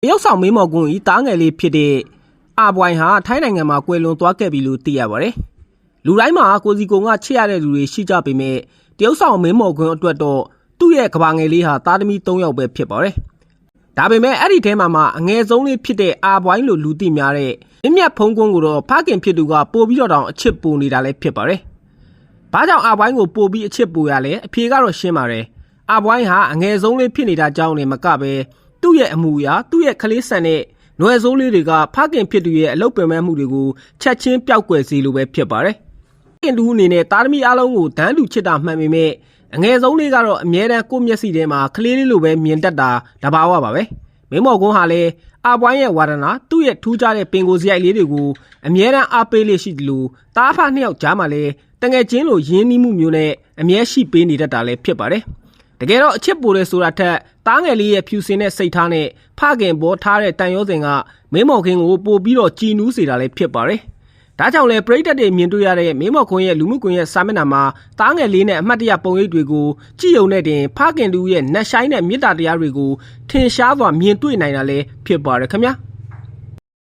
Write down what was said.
ရုတ်ဆောင်မင်းမော်ကွန်းဤတားငယ်လေးဖြစ်တဲ့အာပွိုင်ဟာထိုင်းနိုင်ငံမှာကွယ်လွန်သွားခဲ့ပြီလို့သိရပါတယ်။လူတိုင်းမှာကိုစီကုံကချစ်ရတဲ့လူတွေရှိကြပေမဲ့တရုတ်ဆောင်မင်းမော်ကွန်းအတွက်တော့သူ့ရဲ့ကဘာငယ်လေးဟာသားသမီး3ယောက်ပဲဖြစ်ပါတယ်။ဒါပေမဲ့အဲ့ဒီထဲမှာအငယ်ဆုံးလေးဖြစ်တဲ့အာပွိုင်လို့လူသိများတဲ့မြင့်မြတ်ဖုံးကွန်းကိုတော့ဖခင်ဖြစ်သူကပို့ပြီးတော့တောင်အချစ်ပူနေတာလည်းဖြစ်ပါတယ်။ဘာကြောင့်အာပွိုင်ကိုပို့ပြီးအချစ်ပူရလဲအဖြေကတော့ရှင်းပါတယ်။အာပွိုင်ဟာအငယ်ဆုံးလေးဖြစ်နေတာကြောင့်လည်းမကပဲသူ့ရဲ့အမူအရာသူ့ရဲ့ကလေးဆန်တဲ့နွယ်ဆိုးလေးတွေကဖခင်ဖြစ်သူရဲ့အလုပ်ပင်ပန်းမှုတွေကိုချက်ချင်းပျောက်ကွယ်စေလိုပဲဖြစ်ပါတယ်။ခင်တူအနေနဲ့သားသမီးအလုံးကိုတန်းတူချစ်တာမှန်ပေမဲ့အငယ်ဆုံးလေးကတော့အမြဲတမ်းကိုယ့်မျက်စိထဲမှာကလေးလေးလိုပဲမြင်တတ်တာတဘာဝပါပဲ။မင်းမော်ကွန်းဟာလည်းအာပွိုင်းရဲ့ဝါဒနာသူ့ရဲ့ထူးခြားတဲ့ပင်ကိုယ်စရိုက်လေးတွေကိုအမြဲတမ်းအားပေးလေးရှိတယ်လို့တားဖနှစ်ယောက်ကြားမှာလည်းတငယ်ချင်းလိုရင်းနှီးမှုမျိုးနဲ့အမြဲရှိပေးနေတတ်တာလည်းဖြစ်ပါတယ်။တကယ်တော့အချစ်ပိုတယ်ဆိုတာထက်တားငယ်လေးရဲ့ဖြူစင်တဲ့စိတ်ထားနဲ့ဖခင်ပေါ်ထားတဲ့တန်ရုံးစင်ကမင်းမော်ခင်းကိုပို့ပြီးတော့ကြည်နူးစေတာလည်းဖြစ်ပါတယ်။ဒါကြောင့်လဲပရိသတ်တွေမြင်တွေ့ရတဲ့မင်းမော်ခွန်းရဲ့လူမှုကွန်ရက်စာမျက်နှာမှာတားငယ်လေးနဲ့အမှတ်တရပုံရိပ်တွေကိုကြည့်ုံနဲ့တင်ဖခင်တူရဲ့နတ်ဆိုင်တဲ့မေတ္တာတရားတွေကိုထင်ရှားစွာမြင်တွေ့နိုင်တာလည်းဖြစ်ပါတယ်ခင်ဗျာ။